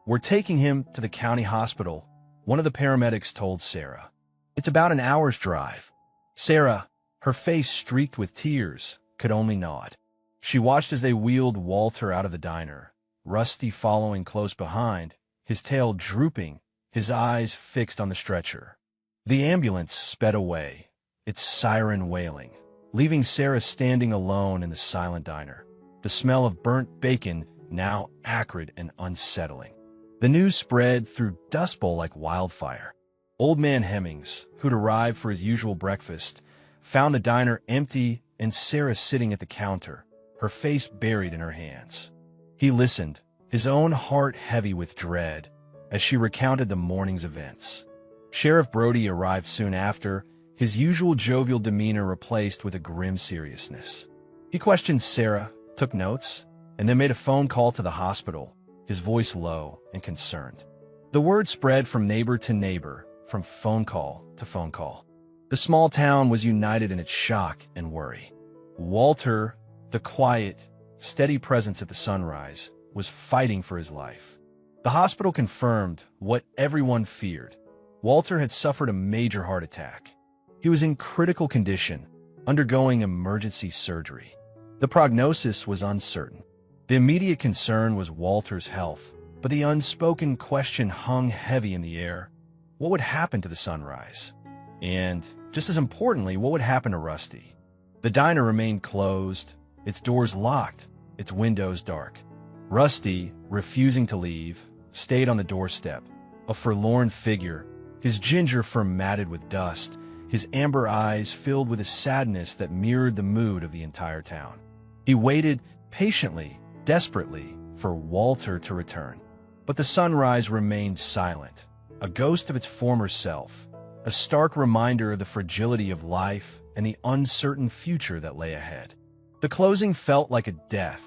"We're taking him to the county hospital," one of the paramedics told Sarah. "It's about an hour's drive." Sarah, her face streaked with tears, could only nod. She watched as they wheeled Walter out of the diner, Rusty following close behind, his tail drooping, his eyes fixed on the stretcher. The ambulance sped away, its siren wailing, leaving Sarah standing alone in the silent diner, the smell of burnt bacon now acrid and unsettling. The news spread through Dust Bowl like wildfire. Old Man Hemmings, who'd arrived for his usual breakfast, found the diner empty and Sarah sitting at the counter, her face buried in her hands. He listened, his own heart heavy with dread, as she recounted the morning's events. Sheriff Brody arrived soon after, his usual jovial demeanor replaced with a grim seriousness. He questioned Sarah, took notes, and then made a phone call to the hospital, his voice low and concerned. The word spread from neighbor to neighbor, from phone call to phone call. The small town was united in its shock and worry. Walter, the quiet, steady presence at the sunrise, was fighting for his life. The hospital confirmed what everyone feared. Walter had suffered a major heart attack. He was in critical condition, undergoing emergency surgery. The prognosis was uncertain. The immediate concern was Walter's health, but the unspoken question hung heavy in the air. What would happen to the sunrise? And, just as importantly, what would happen to Rusty? The diner remained closed, its doors locked, its windows dark. Rusty, refusing to leave, stayed on the doorstep, a forlorn figure, his ginger fur matted with dust, his amber eyes filled with a sadness that mirrored the mood of the entire town. He waited patiently, desperately, for Walter to return. But the sunrise remained silent, a ghost of its former self, a stark reminder of the fragility of life and the uncertain future that lay ahead. The closing felt like a death,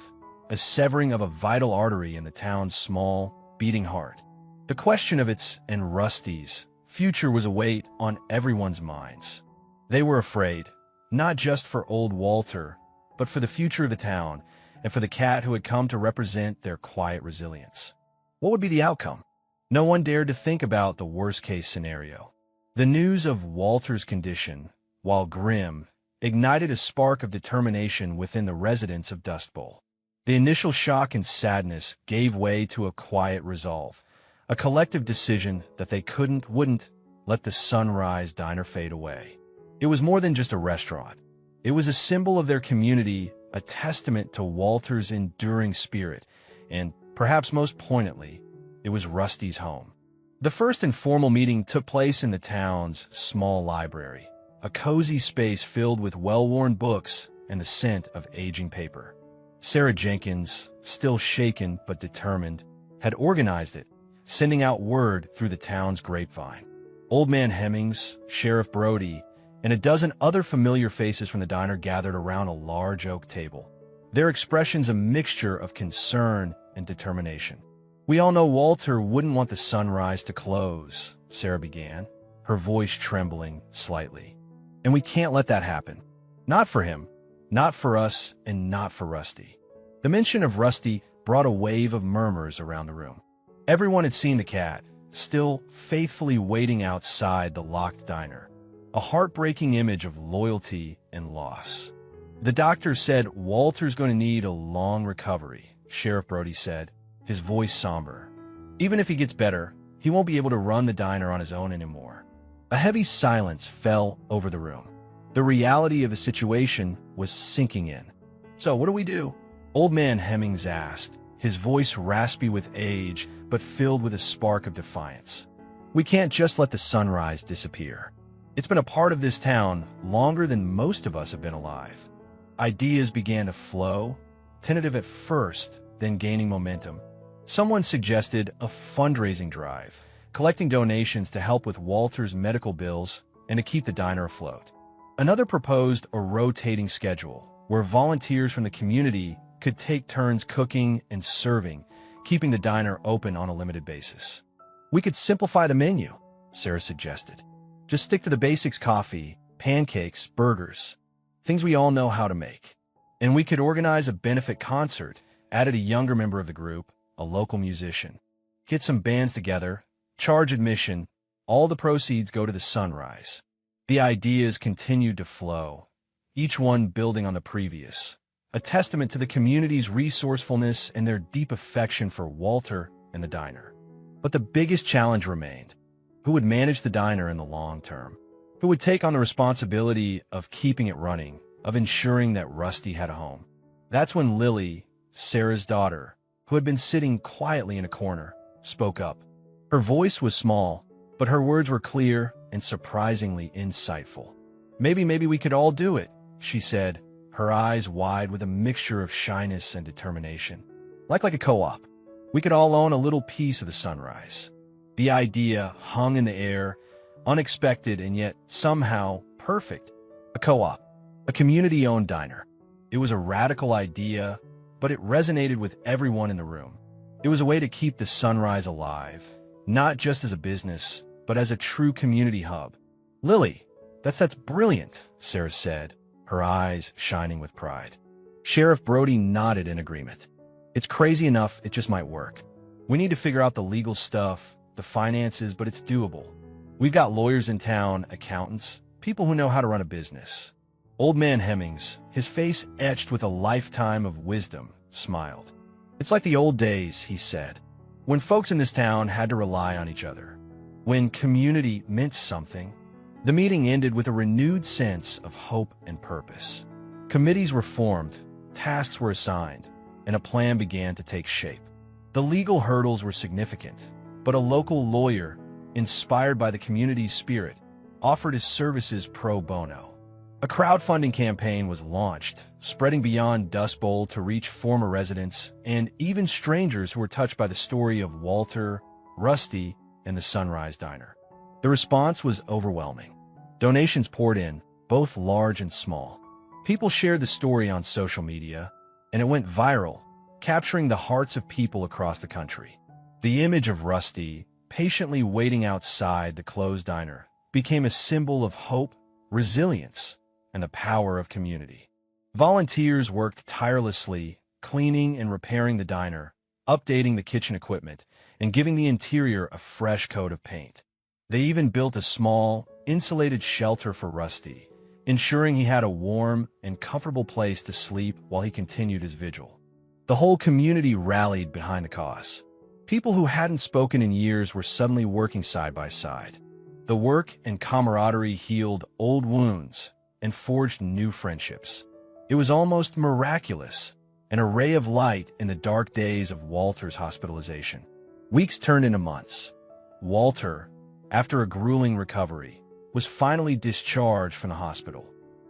a severing of a vital artery in the town's small, beating heart. The question of its and Rusty's future was a weight on everyone's minds. They were afraid, not just for old Walter, but for the future of the town and for the cat who had come to represent their quiet resilience. What would be the outcome? No one dared to think about the worst-case scenario. The news of Walter's condition, while grim, ignited a spark of determination within the residents of Dust Bowl. The initial shock and sadness gave way to a quiet resolve, a collective decision that they wouldn't let the Sunrise Diner fade away. It was more than just a restaurant. It was a symbol of their community, a testament to Walter's enduring spirit, and, perhaps most poignantly, it was Rusty's home. The first informal meeting took place in the town's small library, a cozy space filled with well-worn books and the scent of aging paper. Sarah Jenkins, still shaken but determined, had organized it, sending out word through the town's grapevine. Old Man Hemmings, Sheriff Brody, and a dozen other familiar faces from the diner gathered around a large oak table, their expressions a mixture of concern and determination. "We all know Walter wouldn't want the sunrise to close," Sarah began, her voice trembling slightly. "And we can't let that happen. Not for him, not for us, and not for Rusty." The mention of Rusty brought a wave of murmurs around the room. Everyone had seen the cat, still faithfully waiting outside the locked diner, a heartbreaking image of loyalty and loss. "The doctor said Walter's going to need a long recovery," Sheriff Brody said, his voice somber. "Even if he gets better, he won't be able to run the diner on his own anymore." A heavy silence fell over the room. The reality of the situation was sinking in. "So what do we do?" Old Man Hemmings asked, his voice raspy with age but filled with a spark of defiance. "We can't just let the sunrise disappear. It's been a part of this town longer than most of us have been alive." Ideas began to flow, tentative at first, then gaining momentum. Someone suggested a fundraising drive, collecting donations to help with Walter's medical bills and to keep the diner afloat. Another proposed a rotating schedule, where volunteers from the community could take turns cooking and serving, keeping the diner open on a limited basis. "We could simplify the menu," Sarah suggested. "Just stick to the basics: coffee, pancakes, burgers, things we all know how to make." And we could organize a benefit concert, added a younger member of the group, a local musician. Get some bands together, charge admission, all the proceeds go to the Sunrise. The ideas continued to flow, each one building on the previous, a testament to the community's resourcefulness and their deep affection for Walter and the diner. But the biggest challenge remained. Who would manage the diner in the long term? Who would take on the responsibility of keeping it running, of ensuring that Rusty had a home? That's when Lily, Sarah's daughter, who had been sitting quietly in a corner, spoke up. Her voice was small, but her words were clear and surprisingly insightful. Maybe we could all do it, she said, her eyes wide with a mixture of shyness and determination. Like a co-op. We could all own a little piece of the Sunrise. The idea hung in the air, unexpected and yet somehow perfect. A co-op, a community-owned diner. It was a radical idea, but it resonated with everyone in the room. It was a way to keep the Sunrise alive, not just as a business, but as a true community hub. Lily, that's brilliant, Sarah said, her eyes shining with pride. Sheriff Brody nodded in agreement. It's crazy enough, it just might work. We need to figure out the legal stuff, the finances, but it's doable. We've got lawyers in town, accountants, people who know how to run a business. Old man Hemmings, his face etched with a lifetime of wisdom, smiled. It's like the old days, he said, when folks in this town had to rely on each other, when community meant something. The meeting ended with a renewed sense of hope and purpose. Committees were formed, tasks were assigned, and a plan began to take shape. The legal hurdles were significant, but a local lawyer, inspired by the community's spirit, offered his services pro bono. A crowdfunding campaign was launched, spreading beyond Dust Bowl to reach former residents and even strangers who were touched by the story of Walter, Rusty, and the Sunrise Diner. The response was overwhelming. Donations poured in, both large and small. People shared the story on social media, and it went viral, capturing the hearts of people across the country. The image of Rusty, patiently waiting outside the closed diner, became a symbol of hope, resilience, and the power of community. Volunteers worked tirelessly, cleaning and repairing the diner, updating the kitchen equipment, and giving the interior a fresh coat of paint. They even built a small, insulated shelter for Rusty, ensuring he had a warm and comfortable place to sleep while he continued his vigil. The whole community rallied behind the cause. People who hadn't spoken in years were suddenly working side by side. The work and camaraderie healed old wounds and forged new friendships. It was almost miraculous, an ray of light in the dark days of Walter's hospitalization. Weeks turned into months. Walter, after a grueling recovery, was finally discharged from the hospital.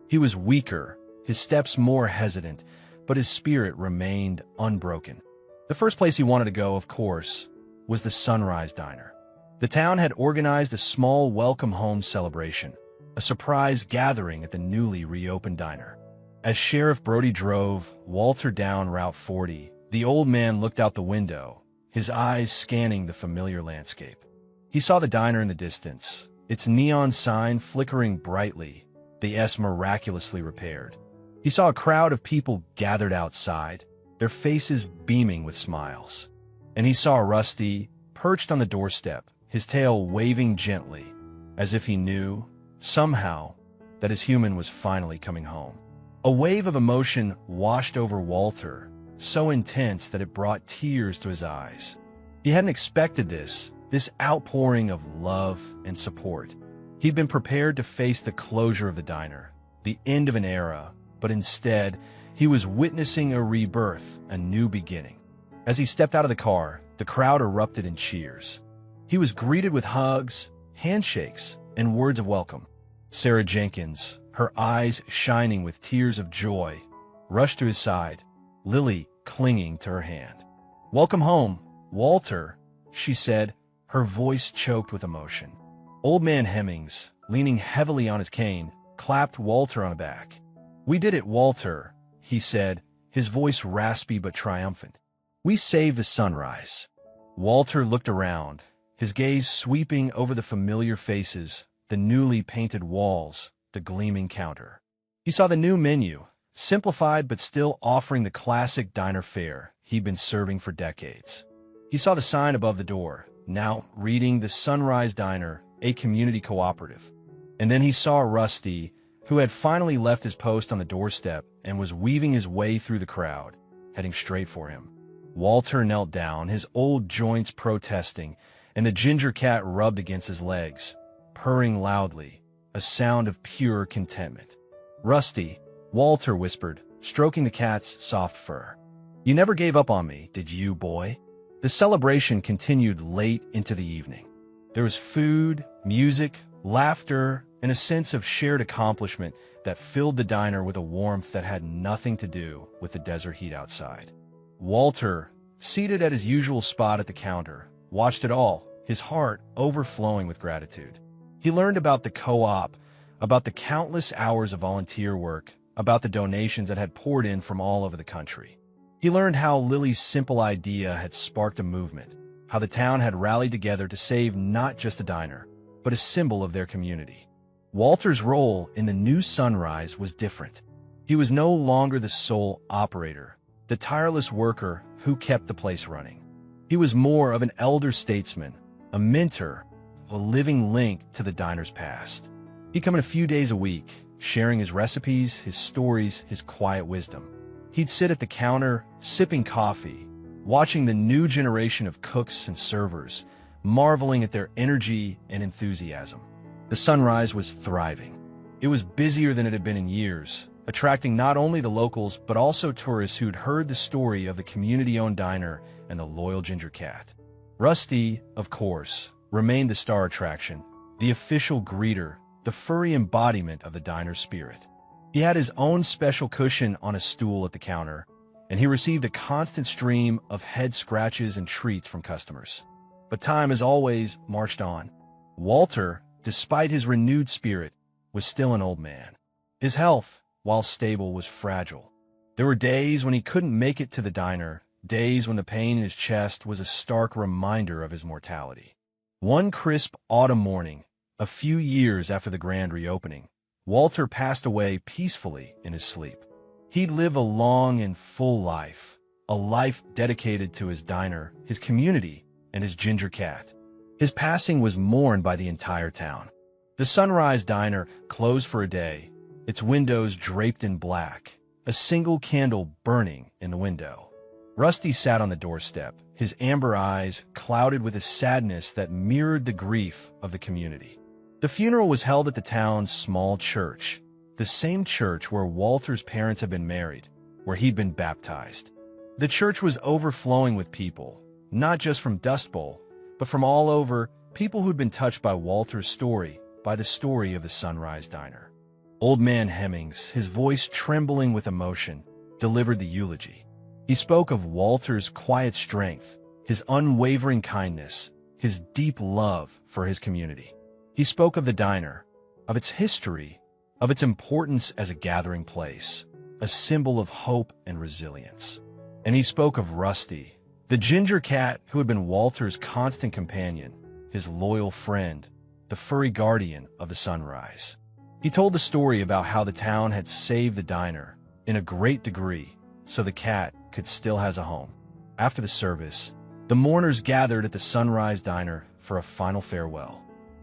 He was weaker, his steps more hesitant, but his spirit remained unbroken. The first place he wanted to go, of course, was the Sunrise Diner. The town had organized a small welcome home celebration, a surprise gathering at the newly reopened diner. As Sheriff Brody drove Walter down Route 40, the old man looked out the window, his eyes scanning the familiar landscape. He saw the diner in the distance, its neon sign flickering brightly, the S miraculously repaired. He saw a crowd of people gathered outside, their faces beaming with smiles. And he saw Rusty, perched on the doorstep, his tail waving gently, as if he knew, somehow, that his human was finally coming home. A wave of emotion washed over Walter, so intense that it brought tears to his eyes. He hadn't expected this outpouring of love and support. He'd been prepared to face the closure of the diner, the end of an era, but instead, he was witnessing a rebirth, a new beginning. As he stepped out of the car, the crowd erupted in cheers. He was greeted with hugs, handshakes, and words of welcome. Sarah Jenkins, her eyes shining with tears of joy, rushed to his side, Lily clinging to her hand. "Welcome home, Walter," she said, her voice choked with emotion. Old man Hemmings, leaning heavily on his cane, clapped Walter on the back. "We did it, Walter," he said, his voice raspy but triumphant. "We saved the Sunrise." Walter looked around, his gaze sweeping over the familiar faces, the newly painted walls, the gleaming counter. He saw the new menu, simplified but still offering the classic diner fare he'd been serving for decades. He saw the sign above the door, now reading the Sunrise Diner, a community cooperative. And then he saw Rusty, who had finally left his post on the doorstep and was weaving his way through the crowd, heading straight for him. Walter knelt down, his old joints protesting, and the ginger cat rubbed against his legs, purring loudly, a sound of pure contentment. "Rusty," Walter whispered, stroking the cat's soft fur. "You never gave up on me, did you, boy?" The celebration continued late into the evening. There was food, music, laughter, and a sense of shared accomplishment that filled the diner with a warmth that had nothing to do with the desert heat outside. Walter, seated at his usual spot at the counter, watched it all, his heart overflowing with gratitude. He learned about the co-op, about the countless hours of volunteer work, about the donations that had poured in from all over the country. He learned how Lily's simple idea had sparked a movement, how the town had rallied together to save not just a diner, but a symbol of their community. Walter's role in the new Sunrise was different. He was no longer the sole operator, the tireless worker who kept the place running. He was more of an elder statesman, a mentor, a living link to the diner's past. He'd come in a few days a week, sharing his recipes, his stories, his quiet wisdom. He'd sit at the counter, sipping coffee, watching the new generation of cooks and servers, marveling at their energy and enthusiasm. The Sunrise was thriving. It was busier than it had been in years, attracting not only the locals but also tourists who'd heard the story of the community-owned diner and the loyal ginger cat. Rusty, of course, remained the star attraction, the official greeter, the furry embodiment of the diner's spirit. He had his own special cushion on a stool at the counter, and he received a constant stream of head scratches and treats from customers. But time, as always, marched on. Walter, despite his renewed spirit, was still an old man. His health, while stable, was fragile. There were days when he couldn't make it to the diner, days when the pain in his chest was a stark reminder of his mortality. One crisp autumn morning, a few years after the grand reopening, Walter passed away peacefully in his sleep. He'd live a long and full life, a life dedicated to his diner, his community, and his ginger cat. His passing was mourned by the entire town. The Sunrise Diner closed for a day, its windows draped in black, a single candle burning in the window. Rusty sat on the doorstep, his amber eyes clouded with a sadness that mirrored the grief of the community. The funeral was held at the town's small church, the same church where Walter's parents had been married, where he'd been baptized. The church was overflowing with people, not just from Dust Bowl, but from all over, people who'd been touched by Walter's story, by the story of the Sunrise Diner. Old man Hemmings, his voice trembling with emotion, delivered the eulogy. He spoke of Walter's quiet strength, his unwavering kindness, his deep love for his community. He spoke of the diner, of its history, of its importance as a gathering place, a symbol of hope and resilience. And he spoke of Rusty, the ginger cat who had been Walter's constant companion, his loyal friend, the furry guardian of the Sunrise. He told the story about how the town had saved the diner, in a great degree, so the cat could still has a home. After the service, the mourners gathered at the Sunrise Diner for a final farewell.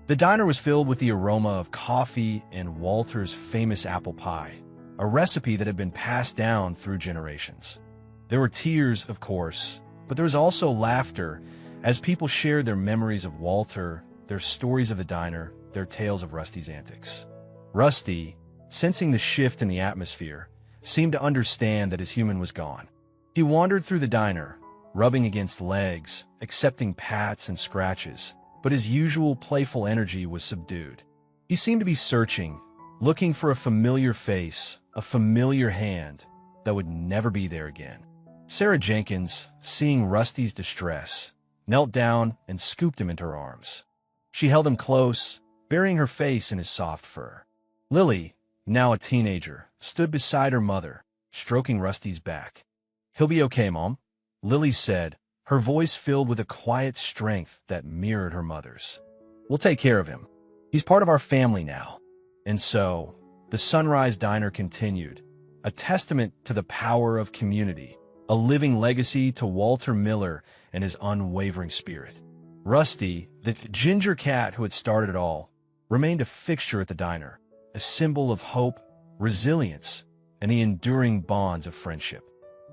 The diner was filled with the aroma of coffee and Walter's famous apple pie, a recipe that had been passed down through generations. There were tears, of course, but there was also laughter as people shared their memories of Walter, their stories of the diner, their tales of Rusty's antics. Rusty, sensing the shift in the atmosphere, seemed to understand that his human was gone. He wandered through the diner, rubbing against legs, accepting pats and scratches, but his usual playful energy was subdued. He seemed to be searching, looking for a familiar face, a familiar hand that would never be there again. Sarah Jenkins, seeing Rusty's distress, knelt down and scooped him into her arms. She held him close, burying her face in his soft fur. Lily, now a teenager, stood beside her mother, stroking Rusty's back. "He'll be okay, Mom," Lily said, her voice filled with a quiet strength that mirrored her mother's. "We'll take care of him. He's part of our family now." And so, the Sunrise Diner continued, a testament to the power of community, a living legacy to Walter Miller and his unwavering spirit. Rusty, the ginger cat who had started it all, remained a fixture at the diner, a symbol of hope, resilience, and the enduring bonds of friendship.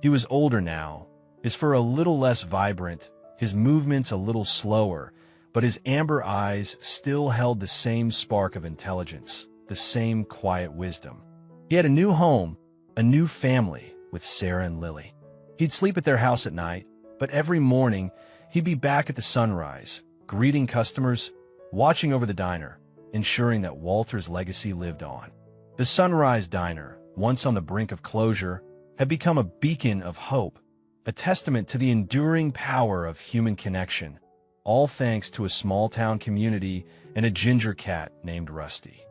He was older now, his fur a little less vibrant, his movements a little slower, but his amber eyes still held the same spark of intelligence, the same quiet wisdom. He had a new home, a new family with Sarah and Lily. He'd sleep at their house at night, but every morning he'd be back at the sunrise, greeting customers, watching over the diner, ensuring that Walter's legacy lived on. The Sunrise Diner, once on the brink of closure, had become a beacon of hope, a testament to the enduring power of human connection, all thanks to a small-town community and a ginger cat named Rusty.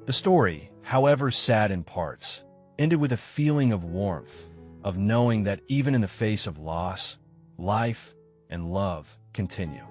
The story, however sad in parts, ended with a feeling of warmth, of knowing that even in the face of loss, life and love continue.